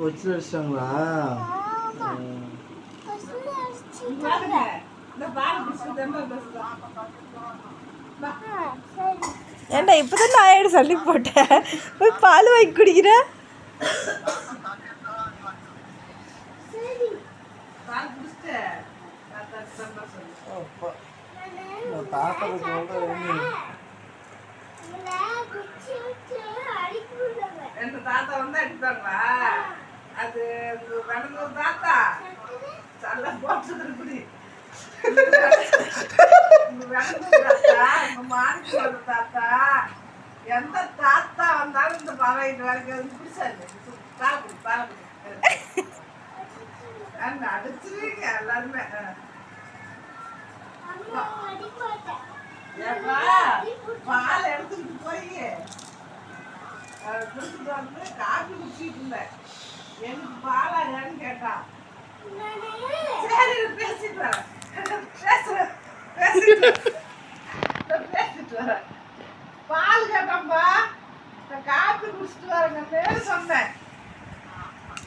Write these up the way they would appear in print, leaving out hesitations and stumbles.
வச்சு அடிச்சிட்டாங்களா? ஏண்டா இப்பதான் நான் சொல்லி போட்டேன், போய் பால் வாங்கி குடிக்கிற. தாத்தா வந்து அடிப்பாங்களா? அது தாத்தா நல்லா போட்டு குடி. தாத்தா எந்த தாத்தா வந்தாலும் இந்த பறவை வரைக்கும் பிடிச்சாரு. பாலக்குடி அடிச்சிருவீங்க எல்லாருமே. பால் எடுத்துக்கிட்டு போய் குடிச்சிட்டு வந்து காஃபி குடிச்சிட்டு இருந்தேன். எனக்கு பாலா ஏன்னு கேட்டான். சரி பேசிட்டு வரேன், பேசிட்டு வரேன். பால் கேட்டான்பா, நான் காஃபி குடிச்சிட்டு வரேங்க சொன்னேன்.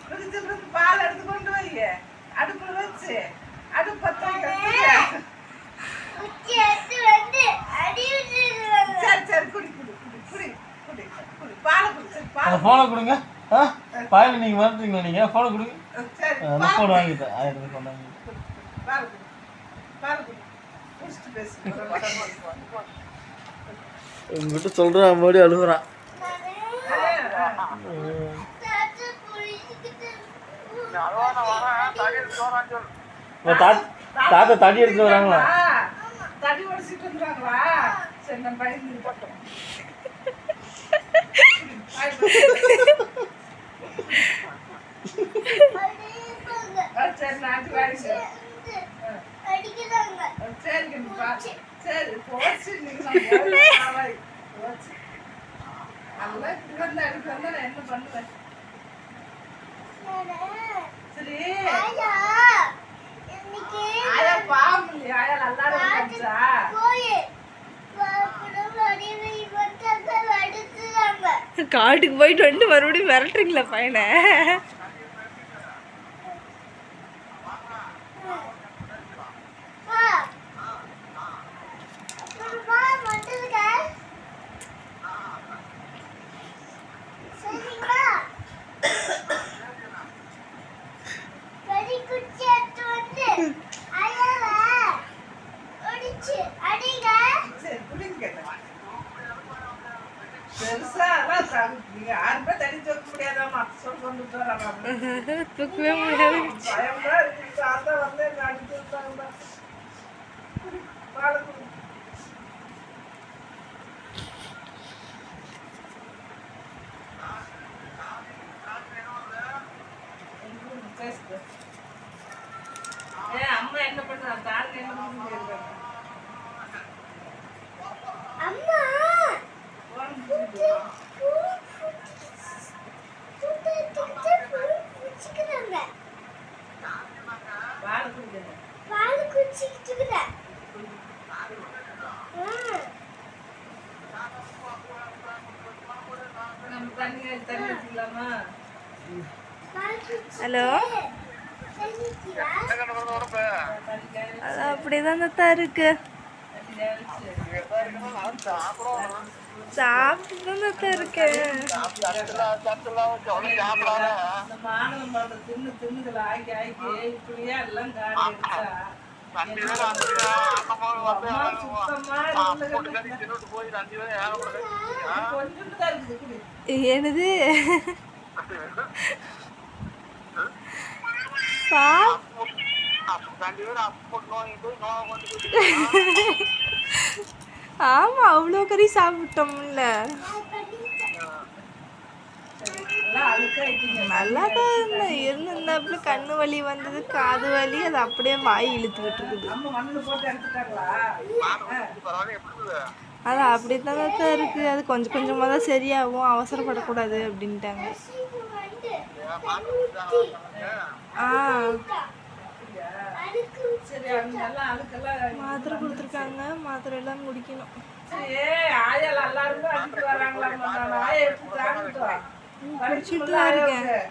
குடிச்சிட்டு பால் எடுத்து கொண்டு போய் அடுப்புல வச்சு அடுப்பு பத்த வைக்க. சரி சரி குடி குடி குடி குடி குடி குடி பாலை குடி. சரி ஃபோனை கொடுங்க. பாயில் நீங்கள் மறந்துட்டீங்களா? நீங்கள் ஃபோனை கொடுங்க. சரி நான் ஃபோன் வாங்கிட்டேன். 1000 ரூபாய் கொண்டாங்க. பால் குடி பால் குடி குடிச்சிட்டு பேசி. உங்ககிட்ட சொல்கிறேன், மறுபடியும் அழுகுறான். தாத்தா தடி எடுத்து வராங்களா? தடி உடச்சிட்டு வந்துடுறாங்களா? சரி நம்ம பயந்து போட்டோம். சரி நாட்டு வாடி சரி சரி போச்சு. நீங்க போச்சு நல்லா இப்படி வந்து அடிக்க வந்தா நான் என்ன பண்ணுவேன்? சரி ஆயா பாவம் இல்லையா? ஆயா நல்லா இருந்துச்சா? காட்டுக்கு போயிட்டு வந்து மறுபடியும் விரட்டுறீங்களா பையனை? தூக்கவே முடியாது. அம்மா என்ன பண்றாங்க? தாங்க என்ன பண்ணுறாங்க? ஹலோ, அது அப்படிதான் தான் இருக்கு. சாப்பிட்டு தான் இருக்கேன். தின்னுதுல ஆக்கி ஆக்கி இப்படியா எல்லாம் காடி எனது ஆமா, அவ்வளோ கறி சாப்பிட்டோம்ல. நல்லா தான் இருந்திருந்தாப்புல. கண்ணு வலி வந்தது, காது வலி, அது அப்படியே வாய் இழுத்துக்கிட்டு இருக்குது. அது அப்படித்தான் தான் இருக்கு. அது கொஞ்சம் கொஞ்சமாக தான் சரியாகும், அவசரப்படக்கூடாது அப்படின்ட்டாங்க. மாத்திரை கொடுத்துருக்காங்க, மாத்திரை எல்லாம் குடிக்கணும். குடிச்சிட்டு தான் இருக்கேன்.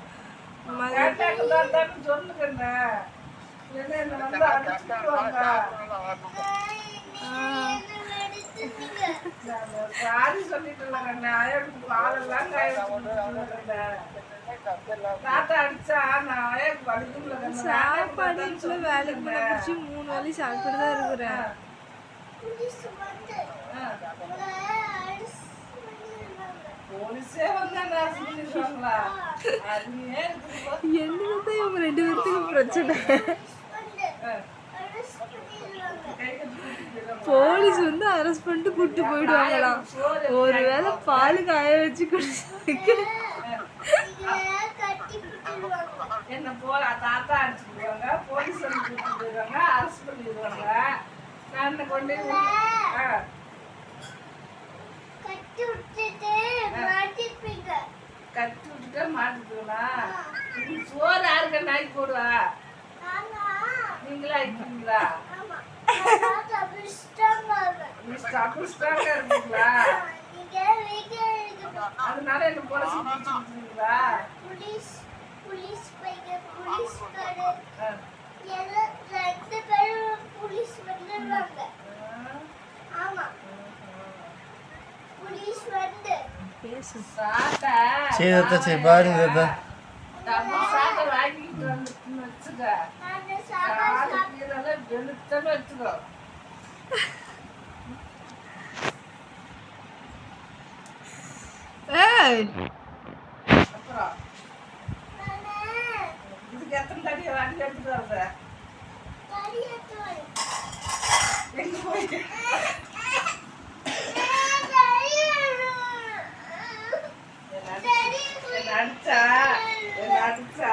கேட்டாக்குதான்னு சொல்லுங்கண்ணே. இல்லைன்னா என்னை வந்து அடிச்சுக்குவாங்க. சாரி சொல்லிட்டு இல்லைங்கண்ணே. ஆயாவுக்கு பாலெல்லாம் காய வச்சுருக்கேன். தாத்தா அடிச்சா நான் ஆயாவுக்கு வலிக்கும். சாப்பாடு வீட்டுல வேலைக்கு போன பிடிச்சி 3 வேளை சாப்பிட்டு தான் இருக்கிறேன். போலீஸே வந்தா நர்ஸ் பண்ணிடுவாங்களா? அது ஏன் என்னதான் இவங்க 2 பேர்த்துக்கும் பிரச்சனை? போலீஸ் வந்து அரெஸ்ட் பண்ணிட்டு கூட்டு போயிடுவாங்களாம். ஒருவேளை பால் காய வச்சு குடிச்சு என்ன போல தாத்தா அடிச்சுடுவாங்க, போலீஸ் வந்து கூட்டு போயிடுவாங்க, அரெஸ்ட் பண்ணிடுவாங்க. நான் கொண்டு கட்டி விட்டுட்டு மாட்டிக்குவா. சோறு யாருக்க நாய்க்கு போடுவா? நீங்களா ஆயிட்டீங்களா? இருக்கீங்களா? அதனால என்ன போலீஸ் பிடிச்சிருக்கீங்களா? சரி பாருங்க சாட்டை வாங்கிட்டு வந்து வச்சுக்க. வெளுத்தன்னு வச்சுக்கோ. அப்புறம் இதுக்கு எத்தனை தடி வாங்கி எடுத்துட்டு வர்ற? எங்க போயிட்டு அடிச்சா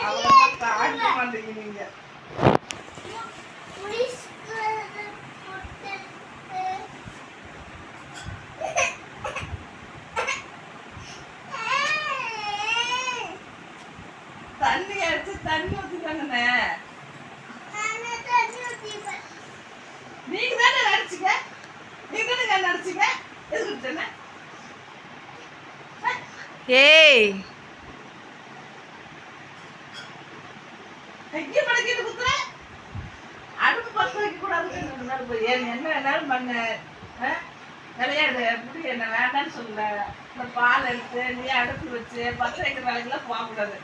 அவ்வளோ தாண்ட மாட்டேங்கிறீங்க. தண்ணி அடிச்சு தண்ணி ஊத்திட்டாங்கண்ணே. நீங்க தானே நடிச்சீங்க, நீங்க தானே நடிச்சீங்க. எதுக்கு ஏய் எங்கே பழக்கிட்டு குத்துற? அடுப்பு பற்ற வைக்க கூடாது. என்ன வேணாலும் பண்ண விளையாடு. எப்படி என்ன வேண்டான்னு சொல்ல. இந்த பால் எடுத்து நீ அடுப்பு வச்சு பற்ற வைக்கிற வேலைக்கெல்லாம் போகக்கூடாது.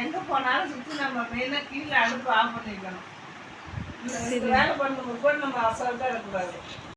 எங்க போனாலும் சுற்றி நம்ம மெயினாக கீழே அடுப்பு ஆஃப் பண்ணிக்கணும். வேலை பண்ணும்போது கூட நம்ம அசால்ட்டாக இருக்கக்கூடாது.